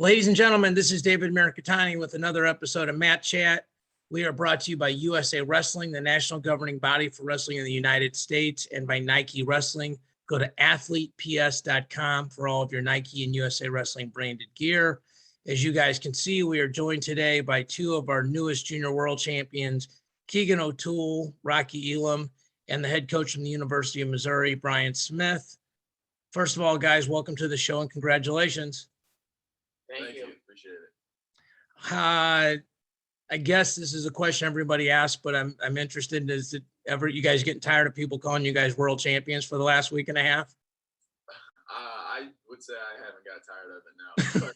Ladies and gentlemen, this is David Mirikitani with another episode of Matt Chat. We are brought to you by USA Wrestling, the national governing body for wrestling in the United States, and by Nike Wrestling. Go to athleteps.com for all of your Nike and USA Wrestling branded gear. As you guys can see, we are joined today by two of our newest junior world champions, Keegan O'Toole, Rocky Elam, and the head coach from the University of Missouri, Brian Smith. First of all, guys, welcome to the show and congratulations. Thank you. Appreciate it. I guess this is a question everybody asks, but I'm interested. Is it ever you guys getting tired of people calling you guys world champions for the last week and a half? I would say I haven't got tired of it now. But,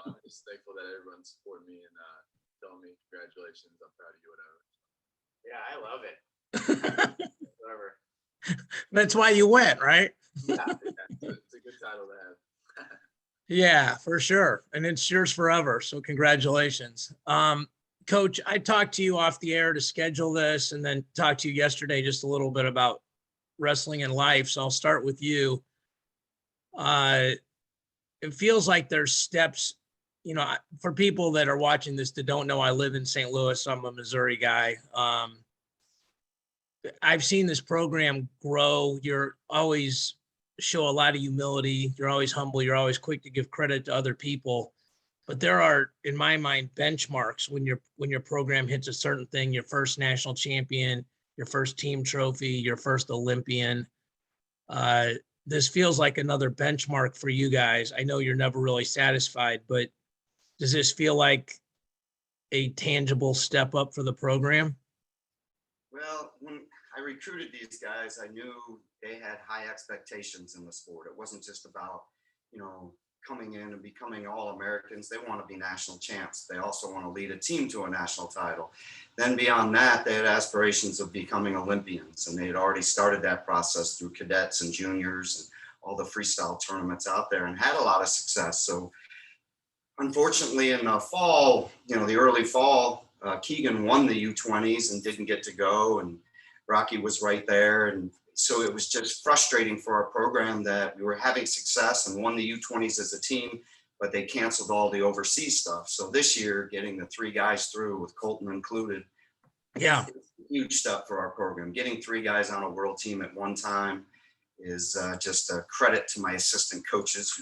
I'm just thankful that everyone's supporting me and telling me congratulations. I'm proud of you, whatever. Yeah, I love it. Whatever. That's why you went, right? Yeah, it's a good title to have. Yeah, for sure. And it's yours forever. So congratulations. Coach, I talked to you off the air to schedule this and then talked to you yesterday just a little bit about wrestling and life. So I'll start with you. It feels like there's steps, for people that are watching this that don't know, I live in St. Louis. So I'm a Missouri guy. I've seen this program grow. You're always show a lot of humility. You're always humble. You're always quick to give credit to other people. But there are, in my mind, benchmarks when your program hits a certain thing, your first national champion, your first team trophy, your first Olympian. This feels like another benchmark for you guys. I know you're never really satisfied, but does this feel like a tangible step up for the program? Well, when I recruited these guys, I knew they had high expectations in the sport. It wasn't just about, coming in and becoming All-Americans. They want to be national champs. They also want to lead a team to a national title. Then beyond that, they had aspirations of becoming Olympians, and they had already started that process through cadets and juniors and all the freestyle tournaments out there and had a lot of success. So unfortunately in the fall, the early fall, Keegan won the U20s and didn't get to go, and Rocky was right there. And so it was just frustrating for our program that we were having success and won the U20s as a team, but they canceled all the overseas stuff. So this year, getting the three guys through with Colton included, Yeah, huge step for our program. Getting three guys on a world team at one time is just a credit to my assistant coaches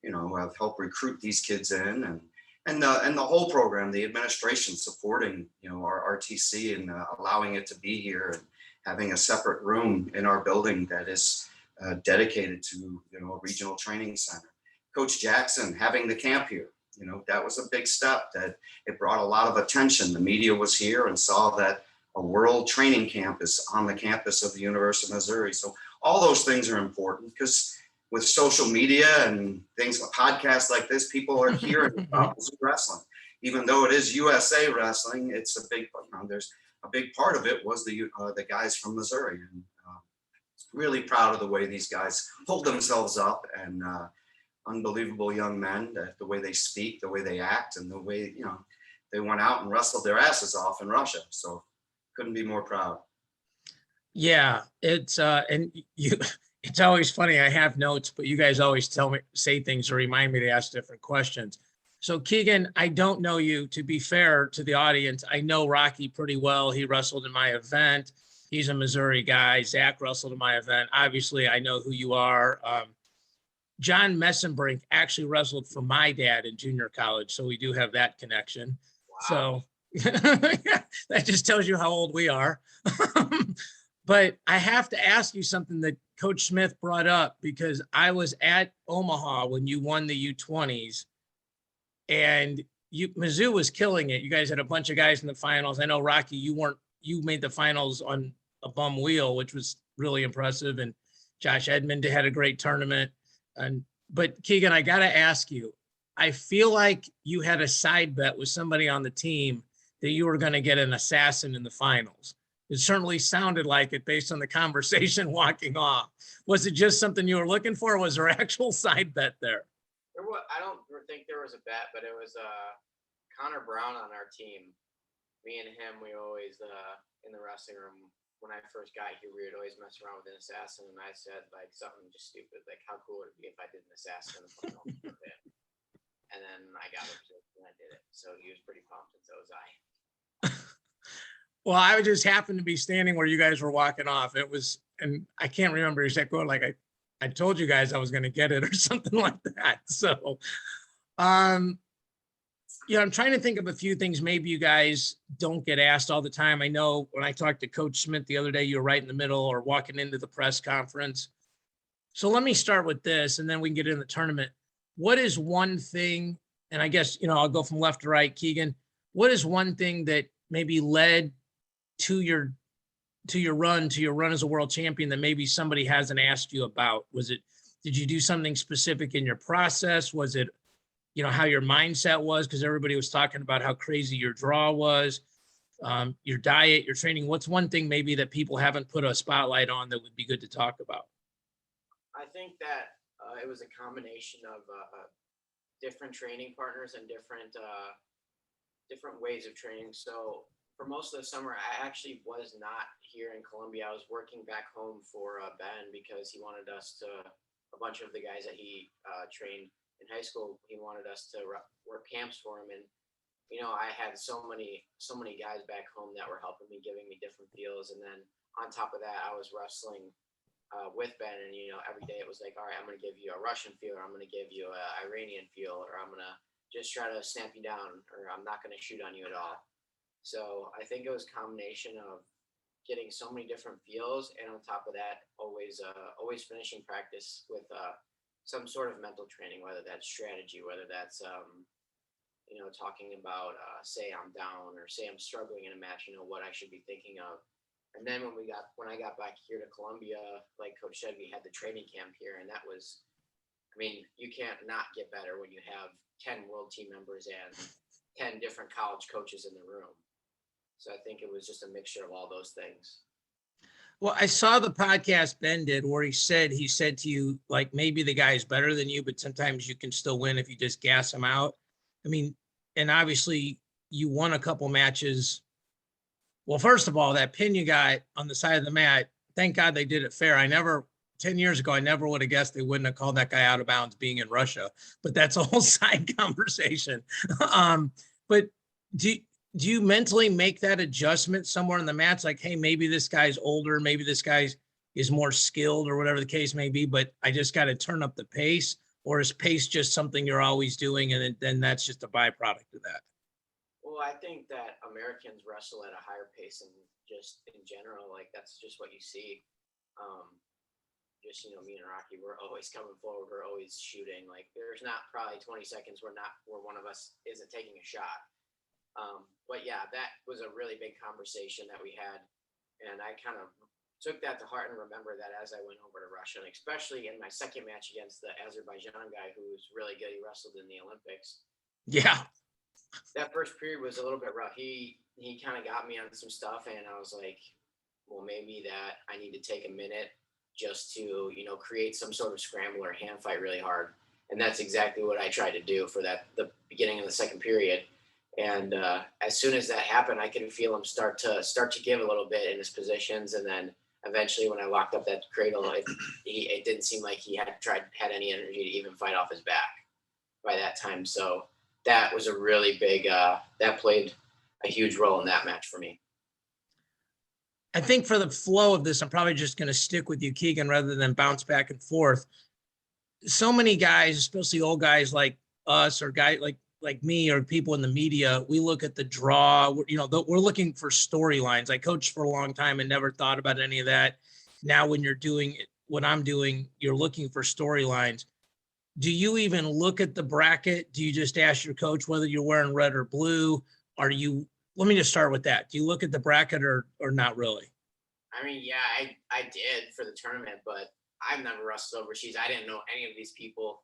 who, have helped recruit these kids in, and the whole program, the administration supporting, our RTC and allowing it to be here and having a separate room in our building that is dedicated to, a regional training center. Coach Jackson having the camp here, that was a big step that it brought a lot of attention. The media was here and saw that a world training camp is on the campus of the University of Missouri. So all those things are important because with social media and things like podcasts like this, people are hearing about wrestling. Even though it is USA Wrestling, it's a big, there's a big part of it was the guys from Missouri. And really proud of the way these guys hold themselves up, and unbelievable young men, the way they speak, the way they act, and the way, they went out and wrestled their asses off in Russia. So couldn't be more proud. Yeah, it's and you. It's always funny. I have notes, but you guys always say things or remind me to ask different questions. So Keegan, I don't know you. To be fair to the audience, I know Rocky pretty well. He wrestled in my event. He's a Missouri guy. Zach wrestled in my event. Obviously, I know who you are. John Messenbrink actually wrestled for my dad in junior college, so we do have that connection. Wow. So that just tells you how old we are. But I have to ask you something that Coach Smith brought up, because I was at Omaha when you won the U20s, and Mizzou was killing it. You guys had a bunch of guys in the finals. I know, Rocky, you made the finals on a bum wheel, which was really impressive. And Josh Edmond had a great tournament. But Keegan, I got to ask you, I feel like you had a side bet with somebody on the team that you were going to get an assassin in the finals. It certainly sounded like it based on the conversation walking off. Was it just something you were looking for? Or was there actual side bet there? I don't think there was a bet, but it was Connor Brown on our team. Me and him, we always in the wrestling room. When I first got here, we would always mess around with an assassin, and I said something just stupid, like how cool would it be if I did an assassin in the final? And then So he was pretty pumped, and so was I. Well, I just happened to be standing where you guys were walking off. It was, and I can't remember exactly what, like I told you guys I was going to get it or something like that. So, yeah, I'm trying to think of a few things maybe you guys don't get asked all the time. I know when I talked to Coach Smith the other day, you were right in the middle or walking into the press conference. So let me start with this and then we can get in the tournament. What is one thing, and I guess, I'll go from left to right, Keegan, what is one thing that maybe led to your run as a world champion that maybe somebody hasn't asked you about? Did you do something specific in your process? Was it, how your mindset was? Because everybody was talking about how crazy your draw was, your diet, your training. What's one thing maybe that people haven't put a spotlight on that would be good to talk about? I think that it was a combination of different training partners and different ways of training. So for most of the summer, I actually was not here in Columbia. I was working back home for Ben because he wanted us to, a bunch of the guys that he trained in high school, he wanted us to work camps for him. And, I had so many guys back home that were helping me, giving me different feels. And then on top of that, I was wrestling with Ben, and every day it was like, all right, I'm going to give you a Russian feel, or I'm going to give you an Iranian feel, or I'm going to just try to snap you down, or I'm not going to shoot on you at all. So I think it was a combination of getting so many different feels, and on top of that, always finishing practice with some sort of mental training, whether that's strategy, whether that's talking about say I'm down or say I'm struggling in a match, what I should be thinking of. And then when I got back here to Columbia, like Coach said, we had the training camp here, and that was, you can't not get better when you have 10 world team members and 10 different college coaches in the room. So I think it was just a mixture of all those things. Well, I saw the podcast Ben did where he said to you, like, maybe the guy is better than you, but sometimes you can still win if you just gas him out. And obviously you won a couple matches. Well, first of all, that pin you got on the side of the mat, thank God they did it fair. 10 years ago, I never would have guessed they wouldn't have called that guy out of bounds being in Russia, but that's a whole side conversation. But do you mentally make that adjustment somewhere in the match? Like, hey, maybe this guy's older, maybe this guy is more skilled or whatever the case may be, but I just got to turn up the pace? Or is pace just something you're always doing and then that's just a byproduct of that? Well, I think that Americans wrestle at a higher pace and just in general, like that's just what you see. Me and Rocky, we're always coming forward. We're always shooting. Like there's not probably 20 seconds where one of us isn't taking a shot. But yeah, that was a really big conversation that we had. And I kind of took that to heart and remember that as I went over to Russia, and especially in my second match against the Azerbaijan guy who was really good. He wrestled in the Olympics. Yeah. That first period was a little bit rough. He kind of got me on some stuff, and I was like, well, maybe that I need to take a minute just to, create some sort of scramble or hand fight really hard. And that's exactly what I tried to do for the beginning of the second period. And as soon as that happened, I could feel him start to give a little bit in his positions. And then eventually when I locked up that cradle, it didn't seem like he had any energy to even fight off his back by that time. So that was a really big, that played a huge role in that match for me. I think for the flow of this, I'm probably just going to stick with you, Keegan, rather than bounce back and forth. So many guys, especially old guys like us or guys like me or people in the media, we look at the draw, we're looking for storylines. I coached for a long time and never thought about any of that. Now, when you're doing what I'm doing, you're looking for storylines. Do you even look at the bracket? Do you just ask your coach whether you're wearing red or blue? Let me just start with that. Do you look at the bracket or not really? Yeah, I did for the tournament, but I've never wrestled overseas. I didn't know any of these people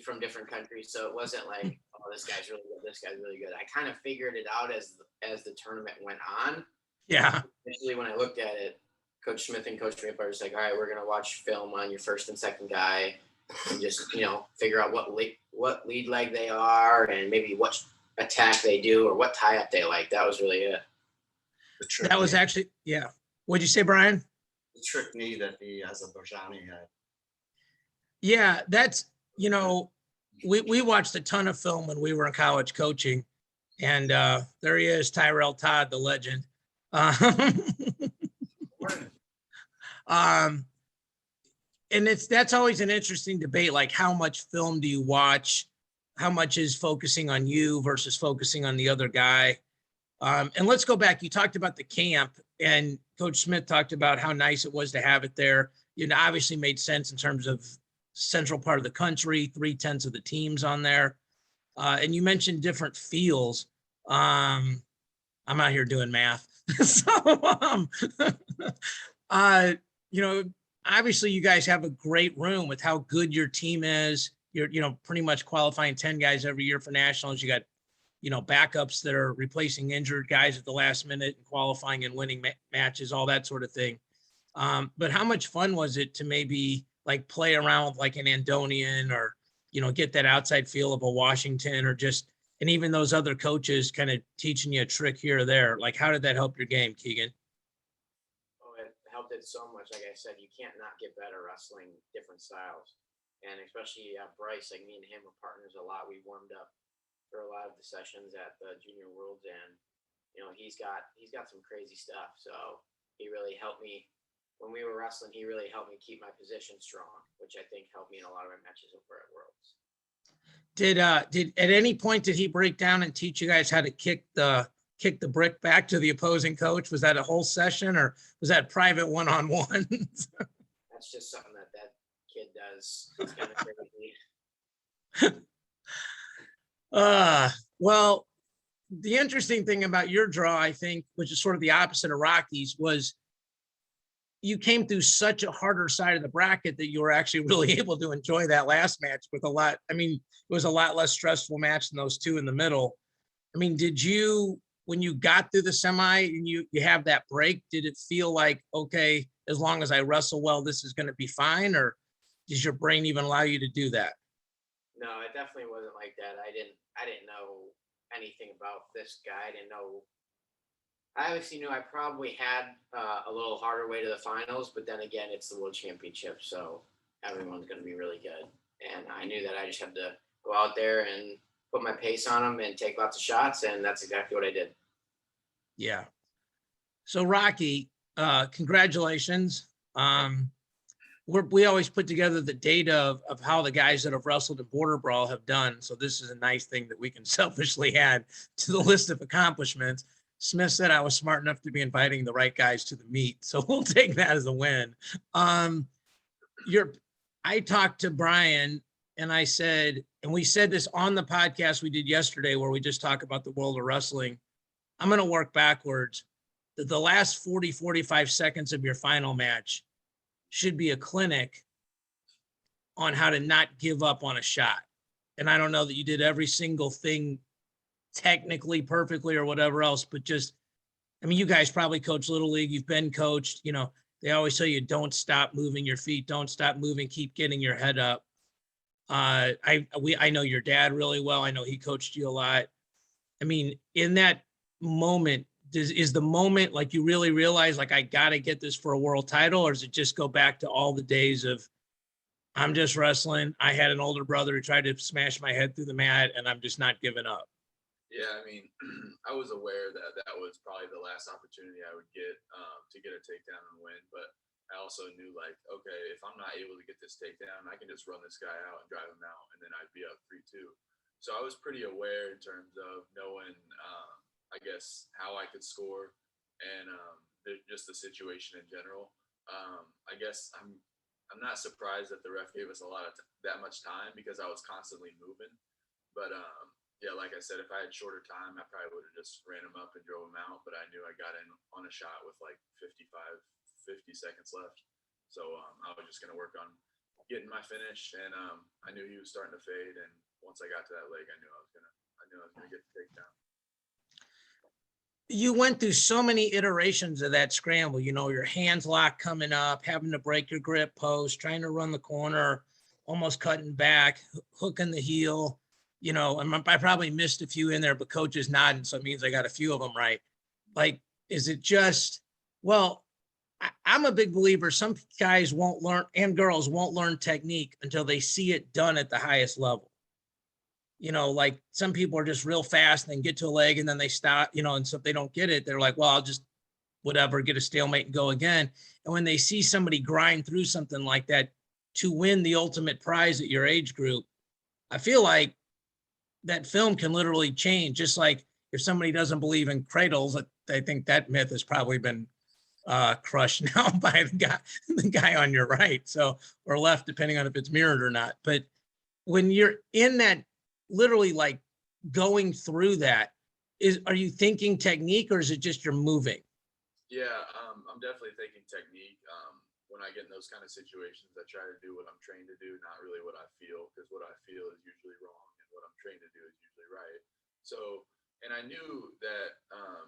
from different countries. So it wasn't like, oh, this guy's really good. This guy's really good. I kind of figured it out as the tournament went on. Yeah. Initially, when I looked at it, Coach Smith and Coach Draper was like, all right, we're going to watch film on your first and second guy and just, figure out what lead leg they are and maybe what attack they do or what tie up they like. That was really it. That was actually, yeah. What'd you say, Brian? The trick knee that the Azerbaijani had. Yeah, that's, we watched a ton of film when we were in college coaching. And there he is, Tyrell Todd, the legend. Um, and that's always an interesting debate. Like, how much film do you watch? How much is focusing on you versus focusing on the other guy? And let's go back. You talked about the camp, and Coach Smith talked about how nice it was to have it there. It obviously made sense in terms of central part of the country, 3/10 of the teams on there. And you mentioned different feels. I'm out here doing math. So, you know, obviously you guys have a great room with how good your team is. You're, pretty much qualifying 10 guys every year for nationals. You got, backups that are replacing injured guys at the last minute and qualifying and winning matches, all that sort of thing. But how much fun was it to maybe like play around with like an Andonian or, get that outside feel of a Washington or just, and even those other coaches kind of teaching you a trick here or there? Like, how did that help your game, Keegan? Oh, it helped it so much. Like I said, you can't not get better wrestling different styles. And especially Bryce, like me and him were partners a lot. We warmed up for a lot of the sessions at the Junior Worlds, and he's got some crazy stuff. So he really helped me when we were wrestling. He really helped me keep my position strong, which I think helped me in a lot of my matches over at Worlds. Did at any point did he break down and teach you guys how to kick the brick back to the opposing coach? Was that a whole session or was that private one-on-one? That's just something that kid does. It's kind of crazy. Well, the interesting thing about your draw, I think, which is sort of the opposite of Rocky's, was you came through such a harder side of the bracket that you were actually really able to enjoy that last match with a lot. I mean, it was a lot less stressful match than those two in the middle. I mean, did you, when you got through the semi and you have that break, did it feel like, okay, as long as I wrestle well, this is going to be fine? Or does your brain even allow you to do that? No, it definitely wasn't like that. I didn't know anything about this guy. I obviously knew I probably had a little harder way to the finals, but then again, it's the World Championship, so everyone's going to be really good. And I knew that I just had to go out there and put my pace on them and take lots of shots, and that's exactly what I did. Yeah. So Rocky, congratulations. We always put together the data of how the guys that have wrestled in Border Brawl have done. So this is a nice thing that we can selfishly add to the list of accomplishments. Smith said I was smart enough to be inviting the right guys to the meet. So we'll take that as a win. I talked to Brian and I said, and we said this on the podcast we did yesterday, where we just talk about the world of wrestling. I'm going to work backwards. The last 40, 45 seconds of your final match should be a clinic on how to not give up on a shot. And I don't know that you did every single thing technically perfectly or whatever else, but just, I mean, you guys probably coach Little League. You've been coached, they always tell you, don't stop moving your feet. Don't stop moving. Keep getting your head up. I know your dad really well. I know he coached you a lot. I mean, in that moment, is the moment like you really realize like, I got to get this for a world title, or does it just go back to all the days of I'm just wrestling. I had an older brother who tried to smash my head through the mat and I'm just not giving up? Yeah, I mean, I was aware that that was probably the last opportunity I would get to get a takedown and win. But I also knew, like, okay, if I'm not able to get this takedown, I can just run this guy out and drive him out, and then I'd be up 3-2. So I was pretty aware in terms of knowing, I guess, how I could score and just the situation in general. I guess I'm not surprised that the ref gave us a lot of that much time because I was constantly moving. But yeah, like I said, if I had shorter time, I probably would have just ran him up and drove him out. But I knew I got in on a shot with like 50 seconds left. So I was just going to work on getting my finish. And I knew he was starting to fade. And once I got to that leg, I knew I was going to get the takedown. You went through so many iterations of that scramble, your hands locked coming up, having to break your grip post, trying to run the corner, almost cutting back, hooking the heel. And I probably missed a few in there, but coach is nodding, so it means I got a few of them right. Like, is it just, well, I'm a big believer some guys won't learn and girls won't learn technique until they see it done at the highest level. like some people are just real fast and then get to a leg and then they stop, and so if they don't get it, they're like, well, I'll just whatever, get a stalemate and go again. And when they see somebody grind through something like that to win the ultimate prize at your age group, I feel like that film can literally change. Just like if somebody doesn't believe in cradles, I think that myth has probably been crushed now by the guy on your right. So, or left, depending on if it's mirrored or not. But when you're in that, literally like going through that, are you thinking technique or is it just you're moving? Yeah, I'm definitely thinking technique. When I get in those kind of situations, I try to do what I'm trained to do, not really what I feel, because what I feel is usually wrong and what I'm trained to do is usually right. So, and I knew that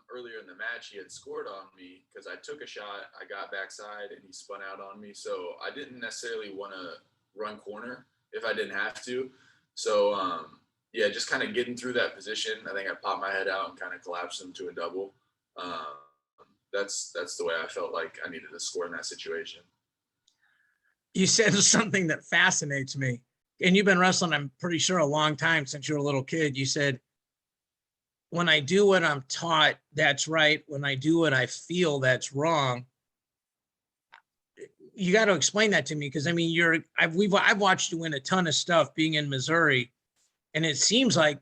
earlier in the match he had scored on me because I took a shot, I got backside, and he spun out on me. So I didn't necessarily want to run corner if I didn't have to. So yeah, just kind of getting through that position. I think I popped my head out and kind of collapsed him to a double. That's the way I felt like I needed to score in that situation. You said something that fascinates me, and you've been wrestling, I'm pretty sure, a long time, since you were a little kid. You said, when I do what I'm taught, that's right. When I do what I feel, that's wrong. You got to explain that to me, because I mean, I've watched you win a ton of stuff being in Missouri, and it seems like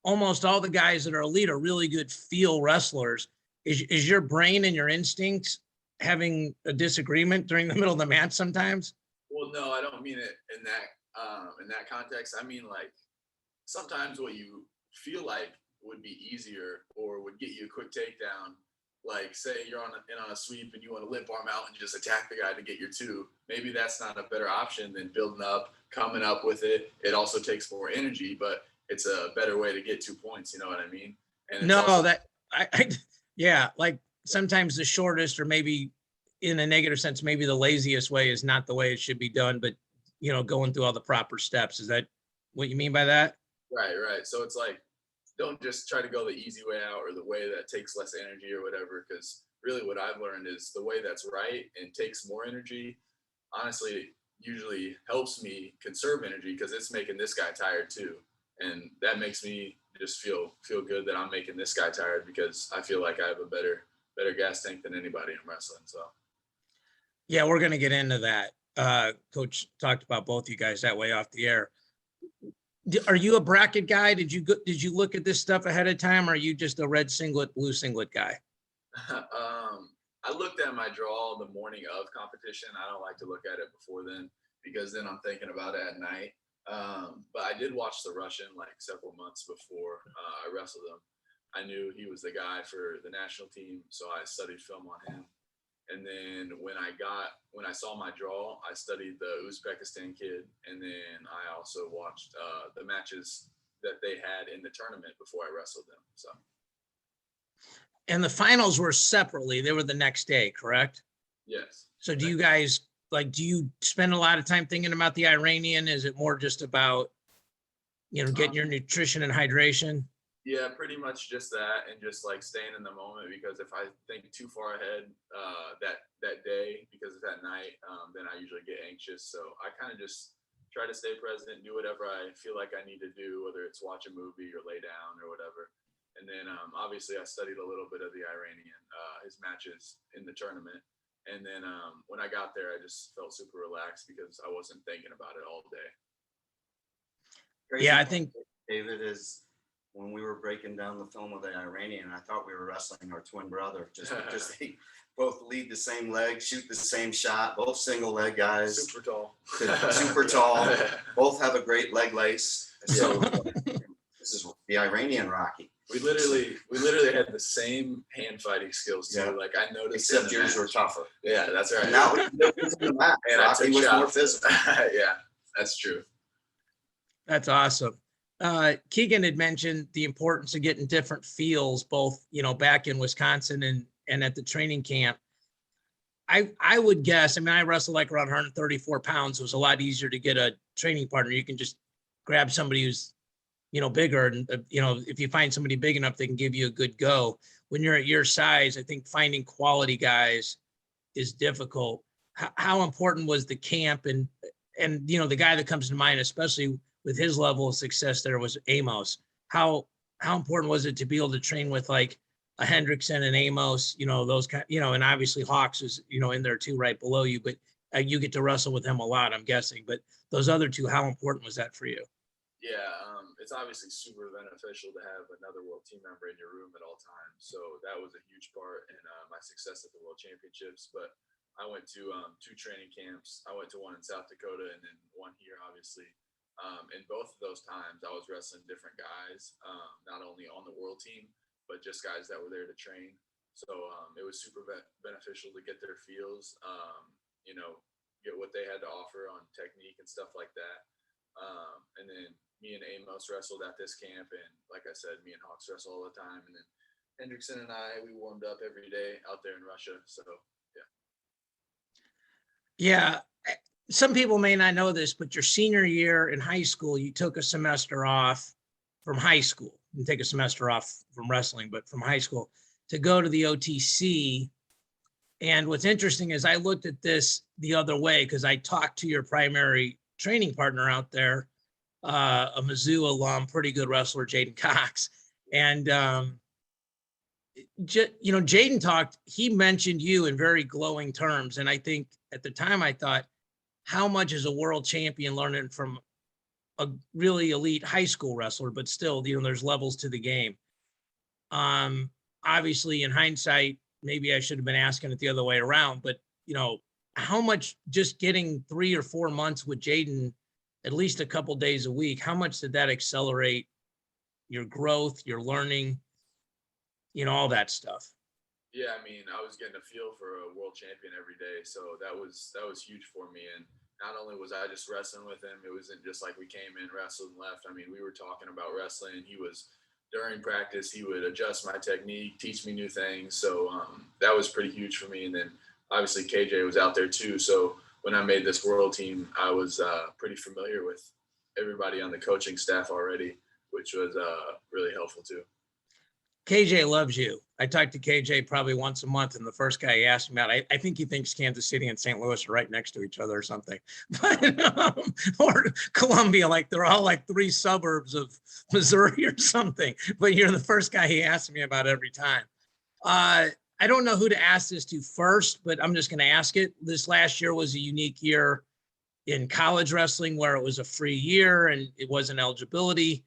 almost all the guys that are elite are really good feel wrestlers. Is your brain and your instincts having a disagreement during the middle of the match sometimes? Well, no, I don't mean it in that context. I mean, like, sometimes what you feel like would be easier or would get you a quick takedown, like say you're on a sweep and you want to limp arm out and just attack the guy to get your two. Maybe that's not a better option than building up, coming up with it. It also takes more energy, but it's a better way to get 2 points. You know what I mean? And it's No, also, yeah, like sometimes the shortest, or maybe in a negative sense, maybe the laziest way is not the way it should be done, but going through all the proper steps. Is that what you mean by that? right. So it's like, don't just try to go the easy way out or the way that takes less energy or whatever, because really what I've learned is the way that's right and takes more energy, honestly, usually helps me conserve energy because it's making this guy tired too. And that makes me just feel good that I'm making this guy tired because I feel like I have a better gas tank than anybody in wrestling. So Yeah, we're going to get into that. Coach talked about both you guys that way off the air. Are you a bracket guy? Did you look at this stuff ahead of time, or are you just a red singlet, blue singlet guy? I looked at my draw the morning of competition. I don't like to look at it before then because then I'm thinking about it at night. But I did watch the Russian like several months before I wrestled him. I knew he was the guy for the national team, so I studied film on him. And then when I saw my draw, I studied the Uzbekistan kid, and then I also watched the matches that they had in the tournament before I wrestled them. So. And the finals were separately; they were the next day, correct? Yes. So do you guys do you spend a lot of time thinking about the Iranian? Is it more just about getting your nutrition and hydration? Yeah, pretty much just that, and just like staying in the moment, because if I think too far ahead that day, because it's at night, then I usually get anxious. So I kind of just try to stay present, do whatever I feel like I need to do, whether it's watch a movie or lay down or whatever. And then obviously I studied a little bit of the Iranian, his matches in the tournament. And then when I got there, I just felt super relaxed because I wasn't thinking about it all day. Yeah, I think David is, when we were breaking down the film of the Iranian, I thought we were wrestling our twin brother just because they both lead the same leg, shoot the same shot, both single leg guys. Super tall. Super tall. Both have a great leg lace. So this is the Iranian Rocky. We literally had the same hand fighting skills too. Yeah. Like I noticed. Except yours were tougher. Yeah, that's right. And that was the difference in the match. And Rocky was more physical. Yeah, that's true. That's awesome. Keegan had mentioned the importance of getting different feels, both, back in Wisconsin and at the training camp. I would guess, I wrestled like around 134 pounds. It was a lot easier to get a training partner. You can just grab somebody who's, bigger. And, if you find somebody big enough, they can give you a good go. When you're at your size, I think finding quality guys is difficult. How important was the camp and the guy that comes to mind, especially with his level of success there was Amos. How important was it to be able to train with like a Hendrickson and Amos, those kind, and obviously Hawks is, in there too, right below you, but you get to wrestle with him a lot, I'm guessing. But those other two, how important was that for you? Yeah, it's obviously super beneficial to have another world team member in your room at all times. So that was a huge part in my success at the World Championships. But I went to 2 training camps. I went to one in South Dakota and then one here, obviously. In both of those times, I was wrestling different guys, not only on the world team, but just guys that were there to train. So it was super beneficial to get their feels, get what they had to offer on technique and stuff like that. And then me and Amos wrestled at this camp, and like I said, me and Hawks wrestle all the time. And then Hendrickson and we warmed up every day out there in Russia. So Yeah. Some people may not know this, but your senior year in high school, you took a semester off from high school. You didn't take a semester off from wrestling, but from high school to go to the OTC. And what's interesting is I looked at this the other way because I talked to your primary training partner out there, a Mizzou alum, pretty good wrestler, Jaden Cox. And, Jaden talked, he mentioned you in very glowing terms. And I think at the time I thought, how much is a world champion learning from a really elite high school wrestler, but still, there's levels to the game. Obviously in hindsight, maybe I should have been asking it the other way around, but how much just getting 3 or 4 months with Jaden, at least a couple days a week, how much did that accelerate your growth, your learning, all that stuff? Yeah, I mean, I was getting a feel for a world champion every day, so that was huge for me. And not only was I just wrestling with him, it wasn't just like we came in, wrestled, and left. I mean, we were talking about wrestling. During practice, he would adjust my technique, teach me new things. So that was pretty huge for me. And then obviously KJ was out there too. So when I made this world team, I was pretty familiar with everybody on the coaching staff already, which was really helpful too. KJ loves you. I talk to KJ probably once a month, and the first guy he asked me about, I think he thinks Kansas City and St. Louis are right next to each other or something, or Columbia, like they're all like 3 suburbs of Missouri or something. But you're the first guy he asks me about every time. I don't know who to ask this to first, but I'm just going to ask it. This last year was a unique year in college wrestling where it was a free year and it wasn't eligibility.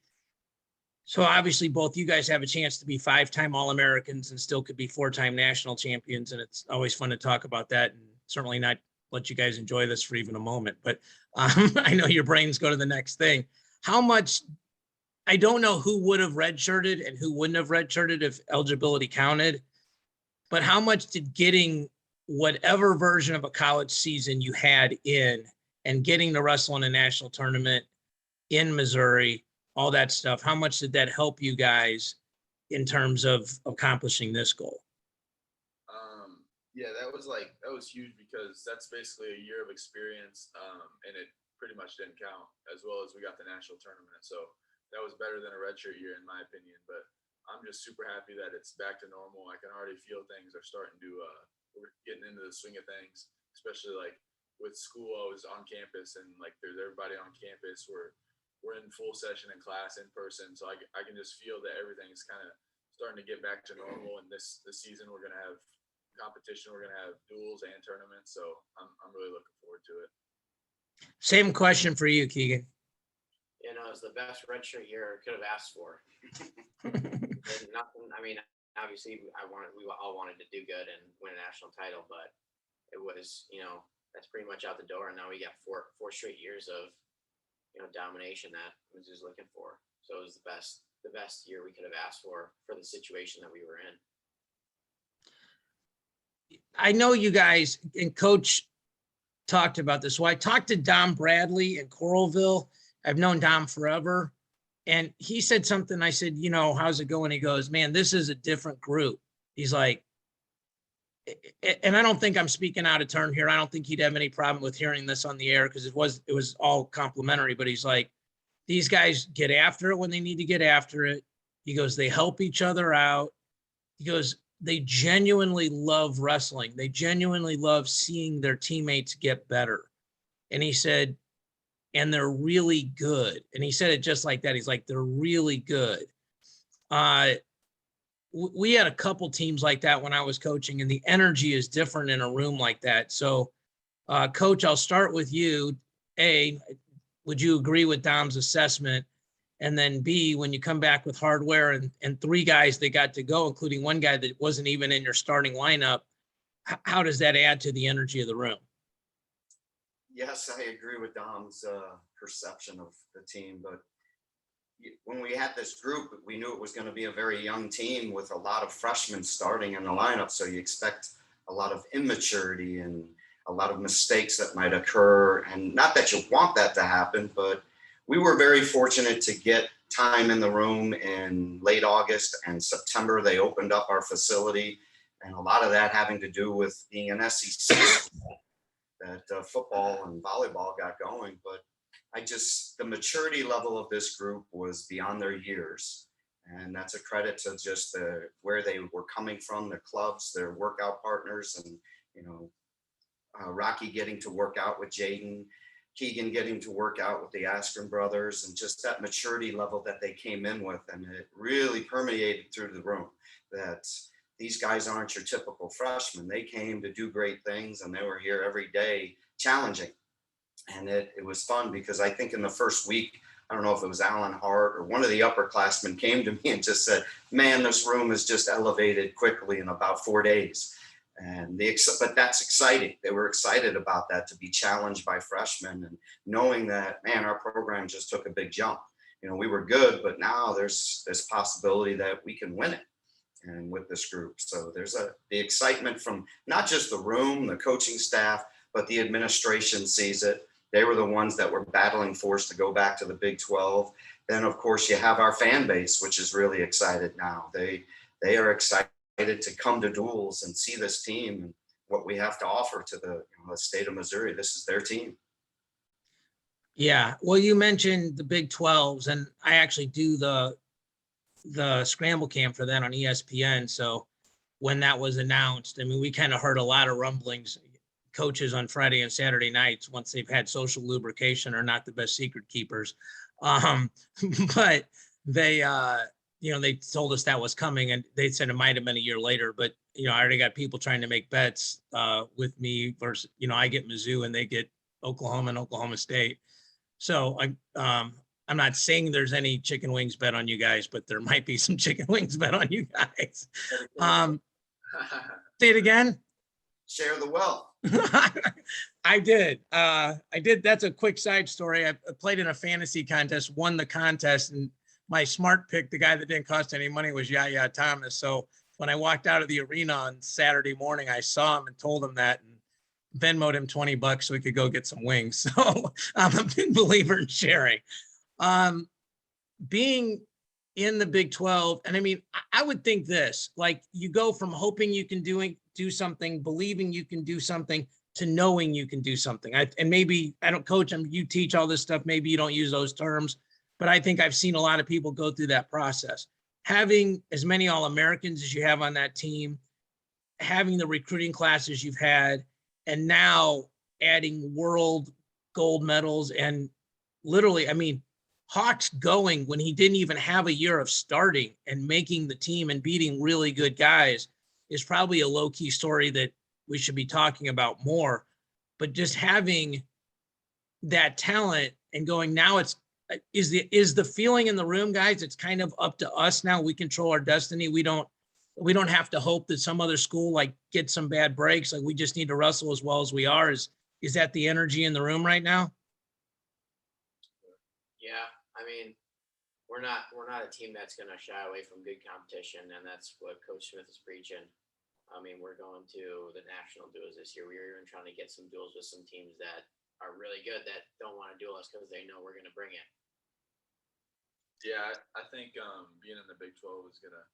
So obviously both you guys have a chance to be 5-time All-Americans and still could be 4-time national champions. And it's always fun to talk about that, and certainly not let you guys enjoy this for even a moment. But I know your brains go to the next thing. How much, I don't know who would have redshirted and who wouldn't have redshirted if eligibility counted, but how much did getting whatever version of a college season you had in and getting to wrestle in a national tournament in Missouri, all that stuff, how much did that help you guys in terms of accomplishing this goal? Yeah, that was huge because that's basically a year of experience, and it pretty much didn't count, as well as we got the national tournament. So that was better than a redshirt year in my opinion. But I'm just super happy that it's back to normal. I can already feel things are starting to we're getting into the swing of things, especially like with school. I was on campus, and like there's everybody on campus. We're in full session in class in person, so I can just feel that everything's kind of starting to get back to normal. And this season we're gonna have competition, we're gonna have duels and tournaments, so I'm really looking forward to it. Same question for you, Keegan. It's the best redshirt year I could have asked for. Nothing. I mean, obviously, we all wanted to do good and win a national title, but it was, that's pretty much out the door. And now we got four straight years of domination that was just looking for. So it was the best year we could have asked for the situation that we were in. I know you guys and Coach talked about this. So I talked to Dom Bradley in Coralville. I've known Dom forever. And he said something. I said, how's it going? He goes, man, this is a different group. He's like, and I don't think I'm speaking out of turn here. I don't think he'd have any problem with hearing this on the air because it was all complimentary. But he's like, these guys get after it when they need to get after it. He goes, they help each other out. He goes, they genuinely love wrestling. They genuinely love seeing their teammates get better. And he said, and they're really good. And he said it just like that. He's like, they're really good. We had a couple teams like that when I was coaching, and the energy is different in a room like that. So, Coach, I'll start with you. A, would you agree with Dom's assessment? And then B, when you come back with hardware and three guys that got to go, including one guy that wasn't even in your starting lineup, how does that add to the energy of the room? Yes, I agree with Dom's perception of the team, but when we had this group, we knew it was going to be a very young team with a lot of freshmen starting in the lineup. So you expect a lot of immaturity and a lot of mistakes that might occur. And not that you want that to happen, but we were very fortunate to get time in the room in late August and September. They opened up our facility, and a lot of that having to do with being an SEC school, that football and volleyball got going. But the maturity level of this group was beyond their years. And that's a credit to just where they were coming from, the clubs, their workout partners, and, Rocky getting to work out with Jaden, Keegan getting to work out with the Askren brothers, and just that maturity level that they came in with. And it really permeated through the room that these guys aren't your typical freshmen. They came to do great things, and they were here every day challenging. And it was fun because I think in the first week, I don't know if it was Alan Hart or one of the upperclassmen came to me and just said, man, this room is just elevated quickly in about 4 days. But that's exciting. They were excited about that, to be challenged by freshmen and knowing that, man, our program just took a big jump. We were good, but now there's this possibility that we can win it. And with this group. So there's the excitement from not just the room, the coaching staff, but the administration sees it. They were the ones that were battling for us to go back to the Big 12. Then, of course, you have our fan base, which is really excited now. They are excited to come to duels and see this team and what we have to offer to the state of Missouri. This is their team. Yeah. Well, you mentioned the Big 12s, and I actually do the scramble cam for that on ESPN. So when that was announced, I mean, we kind of heard a lot of rumblings. Coaches on Friday and Saturday nights, once they've had social lubrication, are not the best secret keepers. But they, they told us that was coming, and they said it might have been a year later. But I already got people trying to make bets with me versus, I get Mizzou and they get Oklahoma and Oklahoma State. So I'm not saying there's any chicken wings bet on you guys, but there might be some chicken wings bet on you guys. Say it again. Share the wealth. I did. That's a quick side story. I played in a fantasy contest, won the contest, and my smart pick, the guy that didn't cost any money, was Yaya Thomas. So when I walked out of the arena on Saturday morning, I saw him and told him that, and Venmoed him $20 so we could go get some wings. So I'm a big believer in sharing. Being in the Big 12, and I mean, I would think this, like, you go from hoping you can do something, believing you can do something, to knowing you can do something. And maybe I don't coach them, you teach all this stuff, maybe you don't use those terms, but I think I've seen a lot of people go through that process. Having as many All-Americans as you have on that team, having the recruiting classes you've had, and now adding world gold medals, and literally, I mean, Hawks going when he didn't even have a year of starting and making the team and beating really good guys is probably a low-key story that we should be talking about more. But just having that talent and going, now is the feeling in the room, guys, it's kind of up to us now. We control our destiny. We don't have to hope that some other school like gets some bad breaks. Like, we just need to wrestle as well as we are. Is that the energy in the room right now? Yeah, I mean, we're not a team that's going to shy away from good competition, and that's what Coach Smith is preaching. I mean, we're going to the national duels this year. We're even trying to get some duels with some teams that are really good that don't want to duel us because they know we're going to bring it. Yeah, I think being in the Big 12 is gonna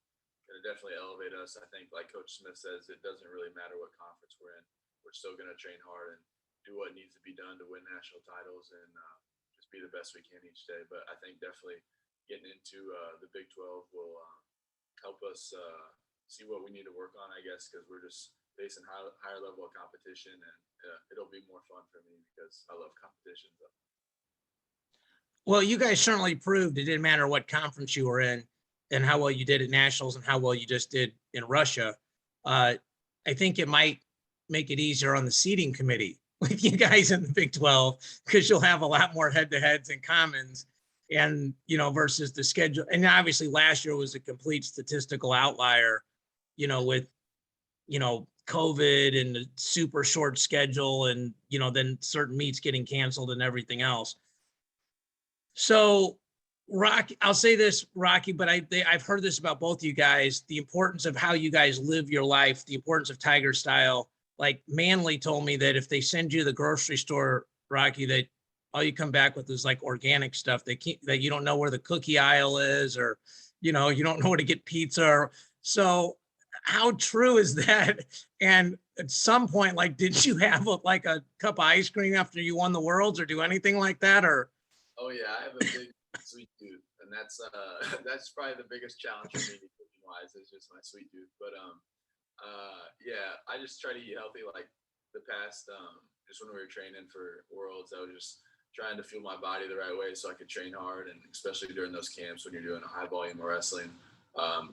definitely elevate us. I think, like Coach Smith says, it doesn't really matter what conference we're in. We're still gonna train hard and do what needs to be done to win national titles and just be the best we can each day. But I think definitely getting into the Big 12 will help us see what we need to work on, I guess, because we're just facing higher level of competition, and it'll be more fun for me because I love competition. Well, you guys certainly proved it didn't matter what conference you were in and how well you did at nationals and how well you just did in Russia. I think it might make it easier on the seating committee with you guys in the Big 12 because you'll have a lot more head-to-heads and commons and, versus the schedule. And obviously last year was a complete statistical outlier, with, COVID and the super short schedule and, then certain meets getting canceled and everything else. So Rocky, I'll say this, Rocky, but I've heard this about both of you guys, the importance of how you guys live your life, the importance of Tiger style. Like Manley told me that if they send you to the grocery store, Rocky, that all you come back with is like organic stuff. That you don't know where the cookie aisle is, or, you don't know where to get pizza. So how true is that? And at some point, like, did you have a cup of ice cream after you won the Worlds or do anything like that? Or? Oh yeah, I have a big sweet tooth, and that's probably the biggest challenge for me cooking wise is just my sweet tooth. But yeah, I just try to eat healthy. Like the past, just when we were training for Worlds, I was just trying to fuel my body the right way so I could train hard, and especially during those camps when you're doing a high volume of wrestling,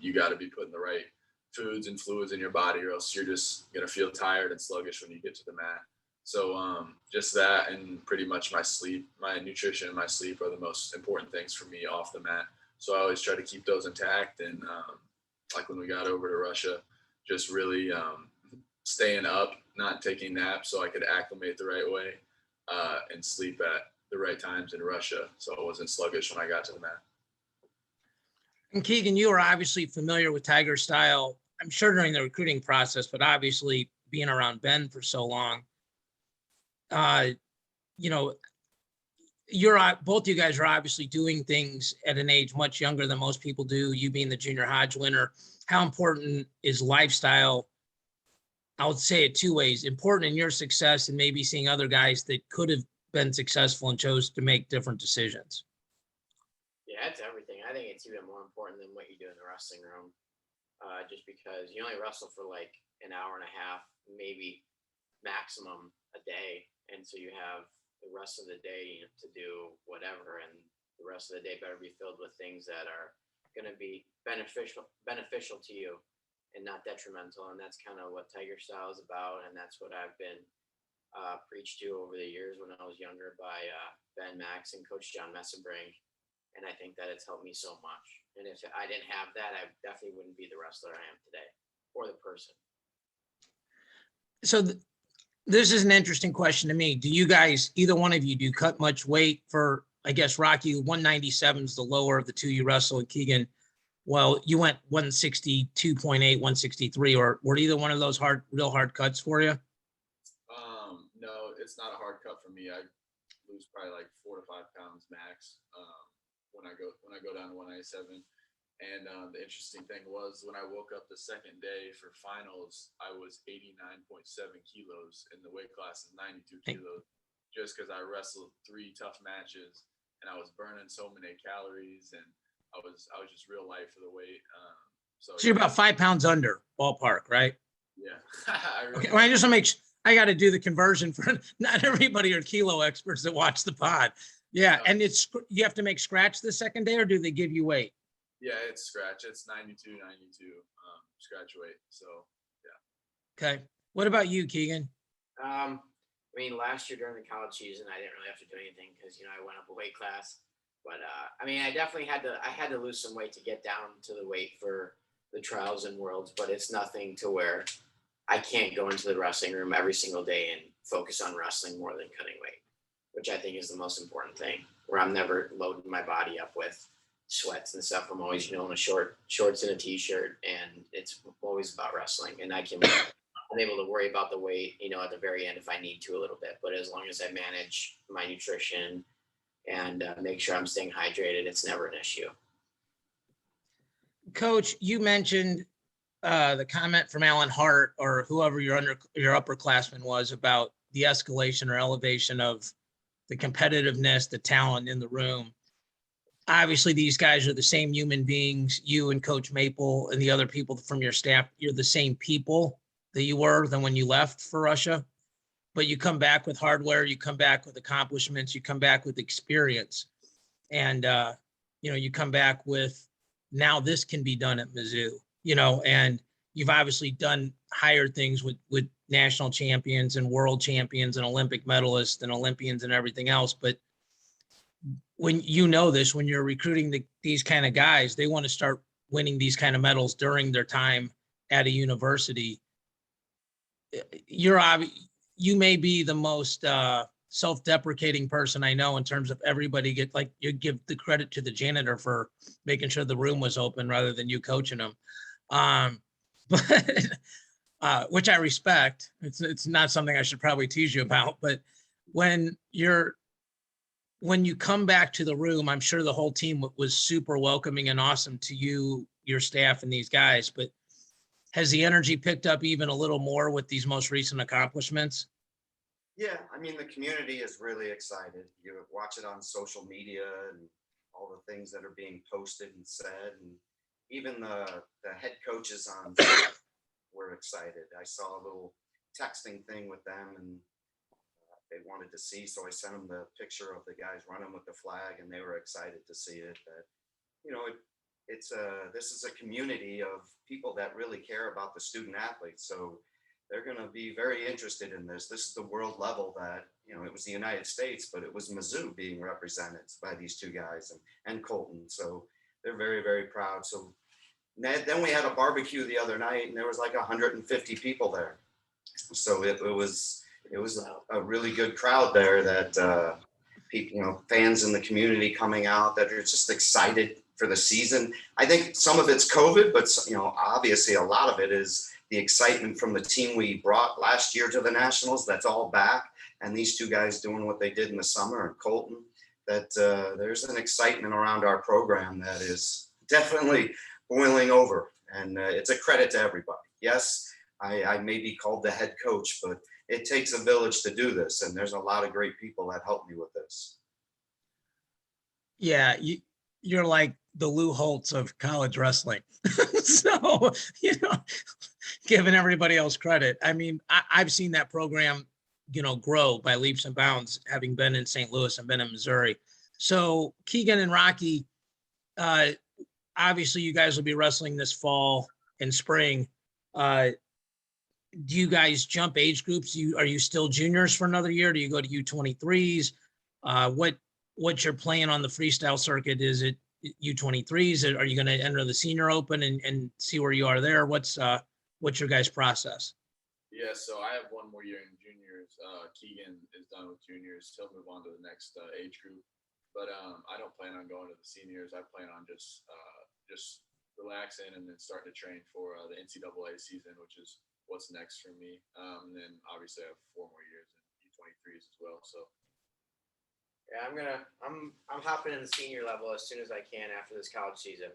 you got to be putting the right foods and fluids in your body, or else you're just gonna feel tired and sluggish when you get to the mat. So just that, and pretty much my sleep, my nutrition and my sleep are the most important things for me off the mat. So I always try to keep those intact. And like when we got over to Russia, just really staying up, not taking naps so I could acclimate the right way and sleep at the right times in Russia so I wasn't sluggish when I got to the mat. And Keegan, you are obviously familiar with Tiger style, I'm sure during the recruiting process, but obviously being around Ben for so long. Both you guys are obviously doing things at an age much younger than most people do, you being the junior Hodge winner. How important is lifestyle? I would say it two ways: important in your success and maybe seeing other guys that could have been successful and chose to make different decisions. Yeah, it's everything. I think it's even more important than what you do in the wrestling room, just because you only wrestle for like an hour and a half, maybe maximum a day. And so you have the rest of the day to do whatever, and the rest of the day better be filled with things that are going to be beneficial to you and not detrimental. And that's kind of what Tiger style is about. And that's what I've been preached to over the years when I was younger by Ben Max and Coach John Messenbrink. And I think that it's helped me so much. And if I didn't have that, I definitely wouldn't be the wrestler I am today, or the person. So this is an interesting question to me. Do you guys, either one of you, do cut much weight? For, I guess, Rocky, 197 is the lower of the two you wrestle, and Keegan, well, you went 162.8, 163, or were either one of those real hard cuts for you? No, it's not a hard cut for me. I lose probably like 4 to 5 pounds max when I go down to 197. And the interesting thing was when I woke up the second day for finals, I was 89.7 kilos, and the weight class is 92 kilos, just because I wrestled 3 tough matches and I was burning so many calories, and I was just real light for the weight. So you're about 5 pounds under ballpark, right? Yeah. Okay. Well, I just want to I got to do the conversion for not everybody are kilo experts that watch the pod. Yeah. And you have to make scratch the second day, or do they give you weight? Yeah, it's scratch. It's 92 scratch weight. So, yeah. Okay. What about you, Keegan? I mean, last year during the college season, I didn't really have to do anything because, I went up a weight class. But, I mean, I definitely had to lose some weight to get down to the weight for the trials and worlds. But it's nothing to where I can't go into the wrestling room every single day and focus on wrestling more than cutting weight, which I think is the most important thing, where I'm never loading my body up with sweats and stuff. I'm always, in a shorts and a t-shirt, and it's always about wrestling. And I'm able to worry about the weight, at the very end if I need to a little bit. But as long as I manage my nutrition and make sure I'm staying hydrated, it's never an issue. Coach, you mentioned the comment from Alan Hart, or whoever your upperclassman was, about the escalation or elevation of the competitiveness, the talent in the room. Obviously, these guys are the same human beings. You and Coach Maple and the other people from your staff, you're the same people that you were than when you left for Russia. But you come back with hardware, you come back with accomplishments, you come back with experience. And, you come back with, now this can be done at Mizzou, and you've obviously done higher things with national champions and world champions and Olympic medalists and Olympians and everything else. But when when you're recruiting these kind of guys, they want to start winning these kind of medals during their time at a university. You may be the most self-deprecating person I know in terms of everybody you give the credit to the janitor for making sure the room was open rather than you coaching them. But which I respect. It's not something I should probably tease you about, but when you come back to the room, I'm sure the whole team was super welcoming and awesome to you, your staff, and these guys, but has the energy picked up even a little more with these most recent accomplishments? Yeah, I mean, the community is really excited. You watch it on social media and all the things that are being posted and said, and even the head coaches on were excited. I saw a little texting thing with them, and they wanted to see, so I sent them the picture of the guys running with the flag, and they were excited to see it. That this is a community of people that really care about the student athletes, so they're going to be very interested in this. This is the world level that, it was the United States, but it was Mizzou being represented by these two guys and Colton. So they're very, very proud. So then we had a barbecue the other night, and there was like 150 people there. So it was a really good crowd there that people, fans in the community coming out that are just excited for the season. I think some of it's COVID, but obviously a lot of it is the excitement from the team we brought last year to the Nationals. That's all back, and these two guys doing what they did in the summer, and Colton. That there's an excitement around our program that is definitely boiling over, and it's a credit to everybody. Yes, I may be called the head coach, but it takes a village to do this, and there's a lot of great people that help me with this. Yeah, you're like the Lou Holtz of college wrestling. So, giving everybody else credit. I mean, I've seen that program, grow by leaps and bounds, having been in St. Louis and been in Missouri. So Keegan and Rocky, obviously you guys will be wrestling this fall and spring. Do you guys jump age groups? Are you still juniors for another year? Do you go to U23s? What's your plan on the freestyle circuit? Is it U23s? Are you going to enter the senior open and see where you are there? What's your guys' process? Yeah, so I have one more year in juniors. Keegan is done with juniors. He'll move on to the next age group. But I don't plan on going to the seniors. I plan on just relaxing and then starting to train for the NCAA season, which is what's next for me. And then obviously I have 4 more years in U23s as well. So yeah, I'm hopping in the senior level as soon as I can after this college season.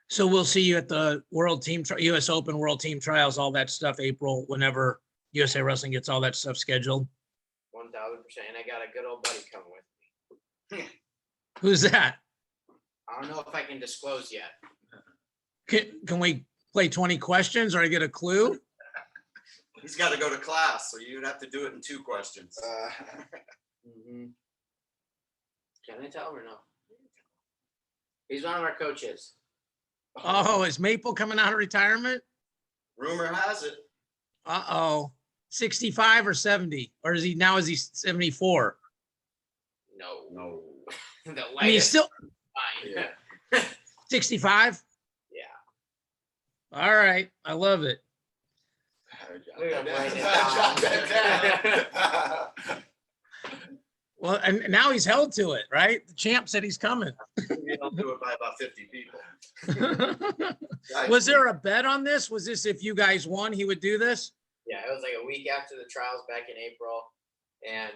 So we'll see you at the World Team US Open, World Team Trials, all that stuff, April, whenever USA Wrestling gets all that stuff scheduled. 1000%. And I got a good old buddy coming with me. Who's that? I don't know if I can disclose yet. Can we play 20 questions or I get a clue? He's got to go to class, so you'd have to do it in 2 questions. Can I tell or no? He's one of our coaches. Oh, is Maple coming out of retirement? Rumor has it. 65 or 70? Or is he 74? No. I mean, he's still fine. Yeah. 65? Yeah. All right. I love it. We're gonna write it down. Well, and now he's held to it, right? The champ said he's coming. I'll do it by about 50 people. Was there a bet on this? Was this if you guys won, he would do this? Yeah, it was like a week after the trials back in April, and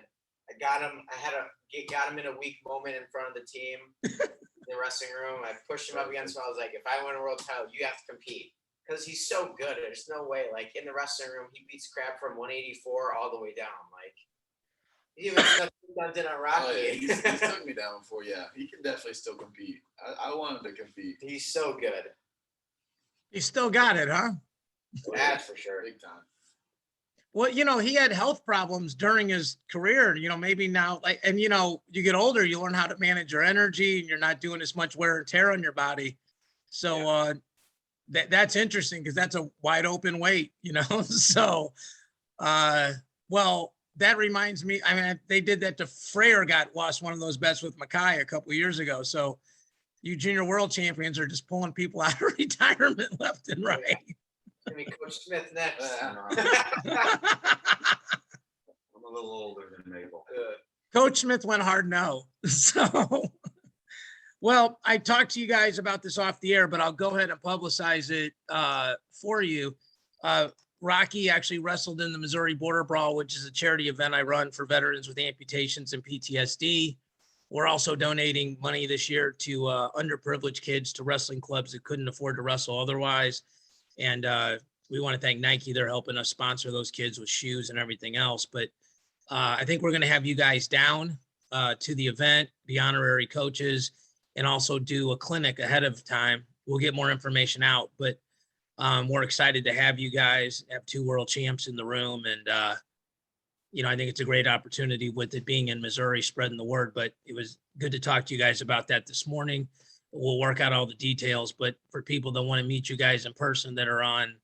I got him. Got him in a weak moment in front of the team in the wrestling room. I pushed him up against him. I was like, if I win a world title, you have to compete because he's so good. There's no way. Like in the wrestling room, he beats crap from 184 all the way down. Like even did on Rocky. Oh, yeah. He's took me down before. Yeah, he can definitely still compete. I want him to compete. He's so good. He still got it, huh? That's for sure. Big time. Well, he had health problems during his career, maybe now, like, and you get older, you learn how to manage your energy and you're not doing as much wear and tear on your body. So, that's interesting because that's a wide open weight, so, well, that reminds me, I mean, they did that to Freyr, lost one of those bets with Mackay a couple of years ago. So you junior world champions are just pulling people out of retirement left and right. I mean, Coach Smith next. I'm a little older than Mabel. Coach Smith went hard no. So, well, I talked to you guys about this off the air, but I'll go ahead and publicize it for you. Rocky actually wrestled in the Missouri Border Brawl, which is a charity event I run for veterans with amputations and PTSD. We're also donating money this year to underprivileged kids to wrestling clubs that couldn't afford to wrestle otherwise. And we want to thank Nike. They're helping us sponsor those kids with shoes and everything else. But I think we're going to have you guys down to the event, be honorary coaches, and also do a clinic ahead of time. We'll get more information out, but we're excited to have you guys, have 2 world champs in the room. And, I think it's a great opportunity with it being in Missouri, spreading the word, but it was good to talk to you guys about that this morning. We'll work out all the details, but for people that want to meet you guys in person that are on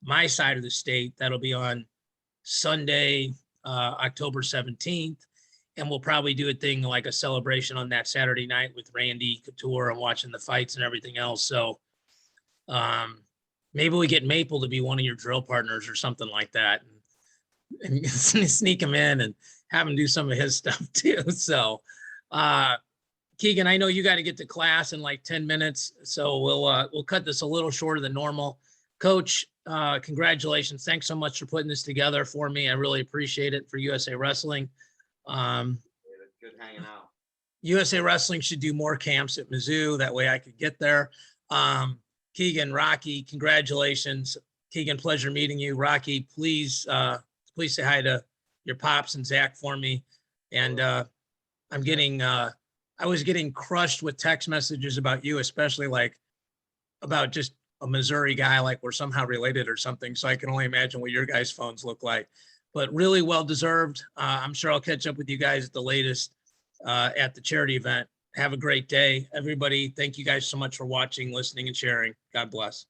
my side of the state, that'll be on Sunday, October 17th. And we'll probably do a thing like a celebration on that Saturday night with Randy Couture and watching the fights and everything else. So maybe we get Maple to be one of your drill partners or something like that, and sneak him in and have him do some of his stuff too. So Keegan, I know you got to get to class in like 10 minutes, so we'll cut this a little shorter than normal. Coach, congratulations. Thanks so much for putting this together for me. I really appreciate it for USA Wrestling. Good hanging out. USA Wrestling should do more camps at Mizzou. That way I could get there. Keegan, Rocky, congratulations. Keegan, pleasure meeting you. Rocky, please say hi to your pops and Zach for me. And I was getting crushed with text messages about you, especially like about just a Missouri guy, like we're somehow related or something. So I can only imagine what your guys' phones look like, but really well deserved. I'm sure I'll catch up with you guys at the latest at the charity event. Have a great day, everybody. Thank you guys so much for watching, listening, and sharing. God bless.